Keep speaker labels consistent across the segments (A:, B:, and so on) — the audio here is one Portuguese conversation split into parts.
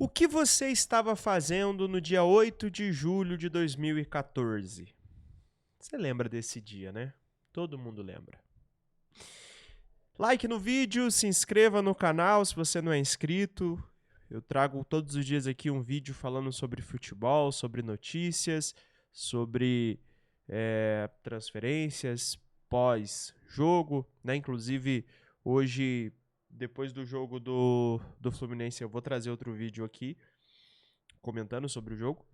A: O que você estava fazendo no dia 8 de julho de 2014? Você lembra desse dia, né? Todo mundo lembra. Like no vídeo, se inscreva no canal se você não é inscrito. Eu trago todos os dias aqui um vídeo falando sobre futebol, sobre notícias, sobre transferências pós-jogo, né? Inclusive, hoje, depois do jogo do Fluminense, eu vou trazer outro vídeo aqui comentando sobre o jogo.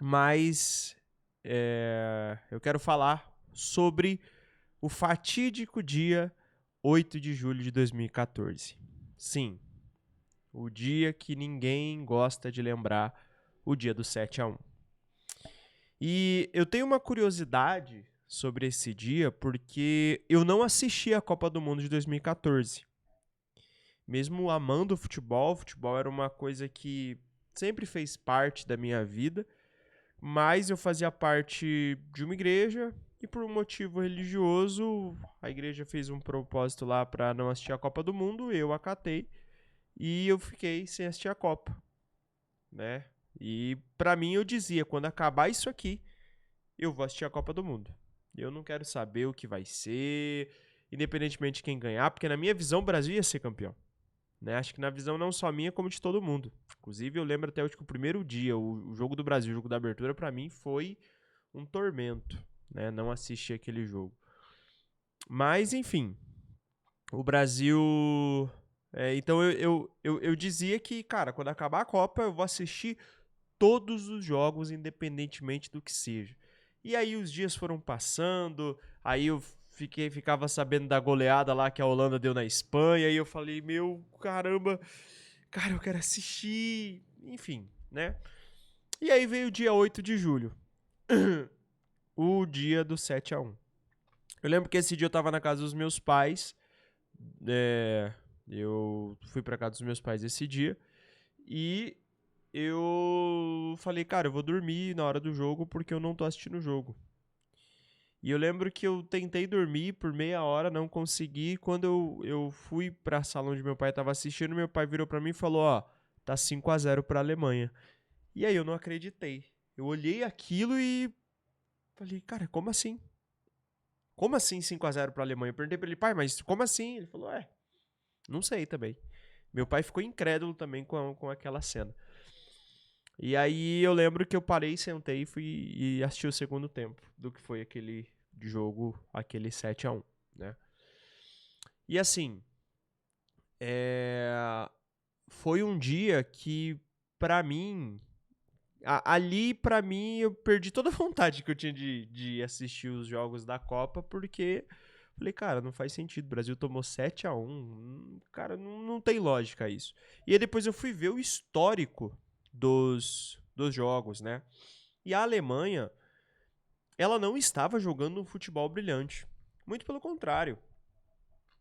A: Mas eu quero falar sobre o fatídico dia 8 de julho de 2014. Sim, o dia que ninguém gosta de lembrar, o dia do 7-1. E eu tenho uma curiosidade sobre esse dia porque eu não assisti a Copa do Mundo de 2014. Mesmo amando o futebol era uma coisa que sempre fez parte da minha vida, mas eu fazia parte de uma igreja e por um motivo religioso, a igreja fez um propósito lá para não assistir a Copa do Mundo, eu acatei e eu fiquei sem assistir a Copa, né? E para mim eu dizia, quando acabar isso aqui, eu vou assistir a Copa do Mundo. Eu não quero saber o que vai ser, independentemente de quem ganhar, porque na minha visão o Brasil ia ser campeão. Né? Acho que na visão não só minha, como de todo mundo. Inclusive, eu lembro até que o primeiro dia, o jogo do Brasil, o jogo da abertura, pra mim foi um tormento, né? Não assistir aquele jogo. Mas, enfim, o Brasil... então, eu dizia que, cara, quando acabar a Copa, eu vou assistir todos os jogos, independentemente do que seja. E aí os dias foram passando, aí eu ficava sabendo da goleada lá que a Holanda deu na Espanha, e eu falei, meu, caramba, cara, eu quero assistir, enfim, né? E aí veio o dia 8 de julho, o dia do 7-1. Eu lembro que esse dia eu tava na casa dos meus pais, eu fui pra casa dos meus pais esse dia, e eu falei, cara, eu vou dormir na hora do jogo porque eu não tô assistindo o jogo. E eu lembro que eu tentei dormir por meia hora, não consegui. Quando eu fui pra sala onde meu pai tava assistindo, meu pai virou pra mim e falou, ó, tá 5-0 pra Alemanha. E aí eu não acreditei. Eu olhei aquilo e falei, cara, como assim? Como assim 5-0 pra Alemanha? Eu perguntei pra ele, pai, mas como assim? Ele falou, não sei também. Meu pai ficou incrédulo também com aquela cena. E aí eu lembro que eu parei, sentei e assisti o segundo tempo do que foi aquele jogo, aquele 7-1, né? E assim, foi um dia que, pra mim, ali pra mim eu perdi toda a vontade que eu tinha de assistir os jogos da Copa, porque falei, cara, não faz sentido, o Brasil tomou 7-1, cara, não tem lógica isso. E aí depois eu fui ver o histórico dos jogos, né? E a Alemanha, ela não estava jogando um futebol brilhante. Muito pelo contrário.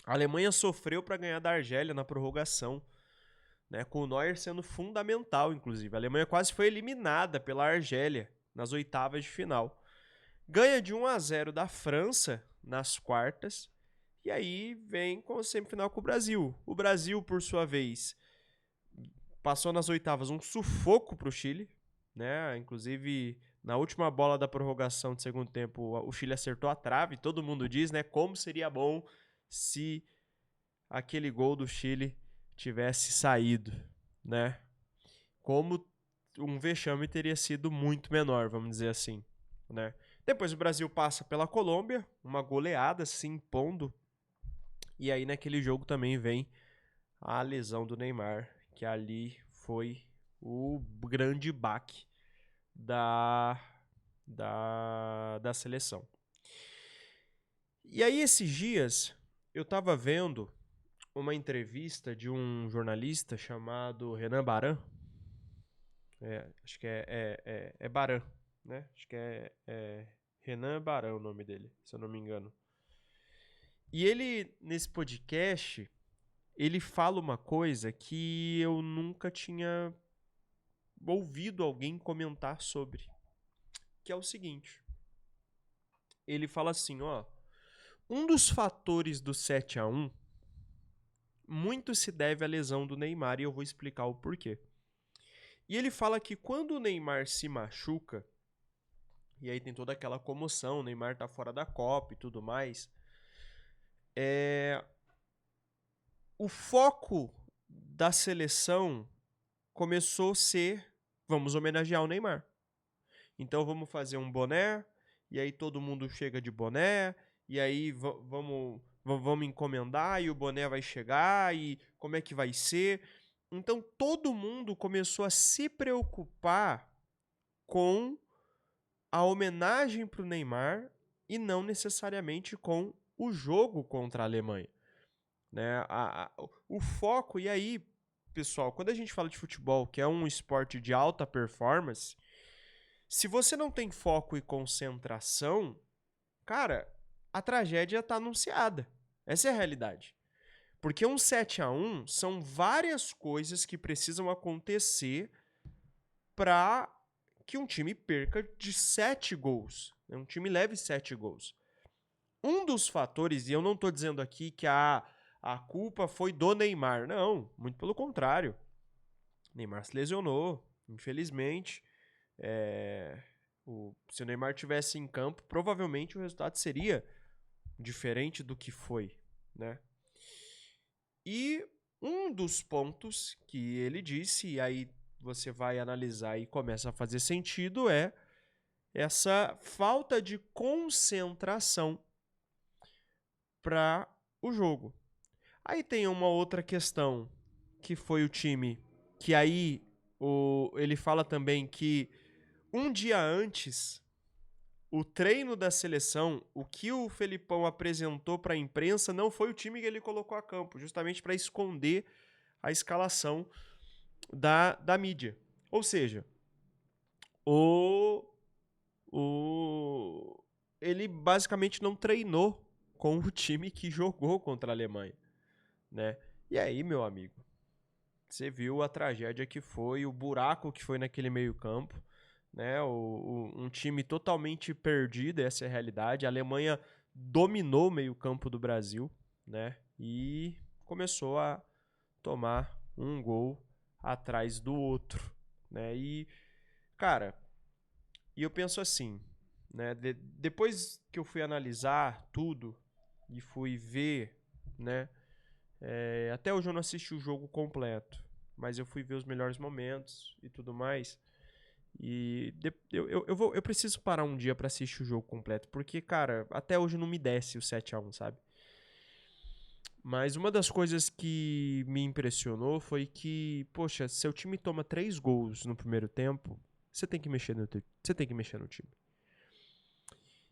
A: A Alemanha sofreu para ganhar da Argélia na prorrogação, né, com o Neuer sendo fundamental, inclusive. A Alemanha quase foi eliminada pela Argélia nas oitavas de final. Ganha de 1-0 da França nas quartas e aí vem com a semifinal com o Brasil. O Brasil, por sua vez, passou nas oitavas um sufoco para o Chile, né? Inclusive, na última bola da prorrogação do segundo tempo, o Chile acertou a trave. Todo mundo diz, né? Como seria bom se aquele gol do Chile tivesse saído, né? Como um vexame teria sido muito menor, vamos dizer assim, né? Depois o Brasil passa pela Colômbia, uma goleada se impondo. E aí naquele jogo também vem a lesão do Neymar, que ali foi o grande baque da seleção. E aí esses dias eu tava vendo uma entrevista de um jornalista chamado Renan Baran. Acho que é Baran, né? Acho que é Renan Baran o nome dele, se eu não me engano. E ele, nesse podcast, ele fala uma coisa que eu nunca tinha ouvido alguém comentar sobre, que é o seguinte. Ele fala assim, ó, um dos fatores do 7-1 muito se deve à lesão do Neymar e eu vou explicar o porquê. E ele fala que quando o Neymar se machuca, e aí tem toda aquela comoção, o Neymar tá fora da Copa e tudo mais, o foco da seleção começou a ser, vamos homenagear o Neymar. Então vamos fazer um boné, e aí todo mundo chega de boné, e aí vamos encomendar, e o boné vai chegar, e como é que vai ser. Então todo mundo começou a se preocupar com a homenagem para o Neymar e não necessariamente com o jogo contra a Alemanha. Né? O foco, e aí, pessoal, quando a gente fala de futebol, que é um esporte de alta performance, se você não tem foco e concentração, cara, a tragédia está anunciada. Essa é a realidade. Porque um 7-1 são várias coisas que precisam acontecer para que um time perca de 7 gols. Um time leve 7 gols. Um dos fatores, e eu não estou dizendo aqui que a culpa foi do Neymar. Não, muito pelo contrário. Neymar se lesionou, infelizmente. Se o Neymar tivesse em campo, provavelmente o resultado seria diferente do que foi, né? E um dos pontos que ele disse, e aí você vai analisar e começa a fazer sentido, é essa falta de concentração para o jogo. Aí tem uma outra questão, que foi o time, que aí ele fala também que um dia antes, o treino da seleção, o que o Felipão apresentou para a imprensa não foi o time que ele colocou a campo, justamente para esconder a escalação da mídia. Ou seja, ele basicamente não treinou com o time que jogou contra a Alemanha, né? E aí, meu amigo, você viu a tragédia que foi, o buraco que foi naquele meio-campo, né? Um time totalmente perdido, essa é a realidade. A Alemanha dominou o meio-campo do Brasil, né? E começou a tomar um gol atrás do outro, né? E, cara, eu penso assim, né? Depois que eu fui analisar tudo e fui ver, né? Até hoje eu não assisti o jogo completo, mas eu fui ver os melhores momentos e tudo mais. E eu preciso parar um dia pra assistir o jogo completo, porque, cara, até hoje não me desce o 7-1, sabe? Mas uma das coisas que me impressionou foi que, poxa, seu time toma 3 gols no primeiro tempo, você tem que mexer no time.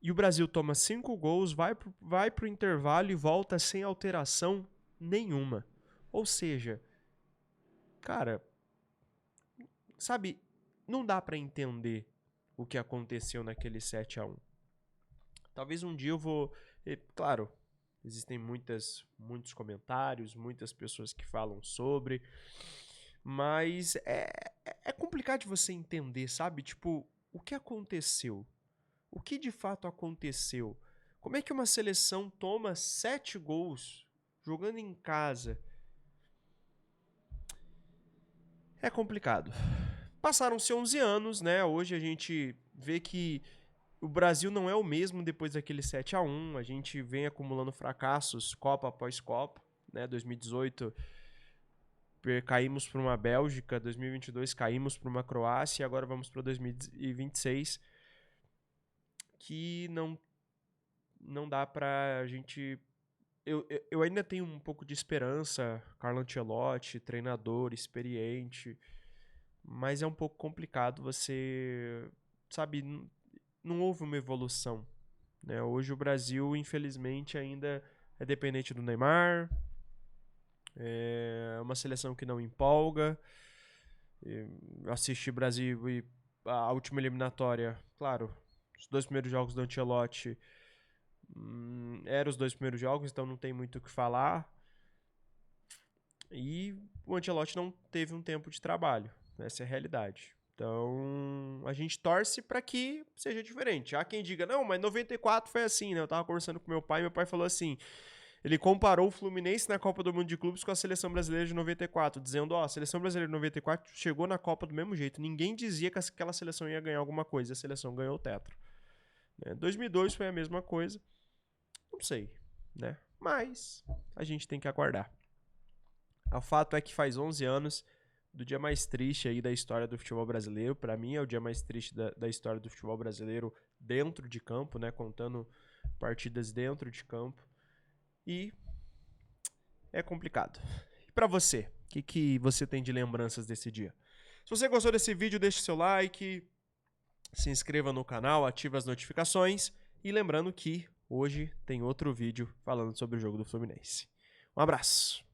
A: E o Brasil toma 5 gols, vai pro intervalo e volta sem alteração nenhuma. Ou seja, cara, sabe, não dá pra entender o que aconteceu naquele 7-1. Talvez um dia eu vou... Claro, existem muitos comentários, muitas pessoas que falam sobre, mas é complicado de você entender, sabe? Tipo, o que aconteceu? O que de fato aconteceu? Como é que uma seleção toma 7 gols jogando em casa? É complicado. Passaram-se 11 anos, né? Hoje a gente vê que o Brasil não é o mesmo depois daquele 7-1. A gente vem acumulando fracassos Copa após Copa, né? 2018 caímos para uma Bélgica, 2022 caímos para uma Croácia e agora vamos para 2026, que não dá pra gente... Eu ainda tenho um pouco de esperança, Carlo Ancelotti, treinador experiente, mas é um pouco complicado você, sabe, não houve uma evolução, né? Hoje o Brasil, infelizmente, ainda é dependente do Neymar, é uma seleção que não empolga. Assisti Brasil e a última eliminatória, claro, os 2 primeiros jogos do Ancelotti eram os 2 primeiros jogos, então não tem muito o que falar. E o Ancelotti não teve um tempo de trabalho, essa é a realidade. Então, a gente torce para que seja diferente. Há quem diga, não, mas 94 foi assim, né? Eu tava conversando com meu pai falou assim, Ele comparou o Fluminense na Copa do Mundo de Clubes com a Seleção Brasileira de 94, dizendo, ó, a Seleção Brasileira de 94 chegou na Copa do mesmo jeito. Ninguém dizia que aquela seleção ia ganhar alguma coisa, a seleção ganhou o tetra. 2002 foi a mesma coisa. Não sei, né? Mas a gente tem que aguardar. O fato é que faz 11 anos do dia mais triste aí da história do futebol brasileiro. Para mim é o dia mais triste da história do futebol brasileiro dentro de campo, né? Contando partidas dentro de campo. E é complicado. E para você? O que você tem de lembranças desse dia? Se você gostou desse vídeo, deixe seu like, se inscreva no canal, ative as notificações. E lembrando que hoje tem outro vídeo falando sobre o jogo do Fluminense. Um abraço!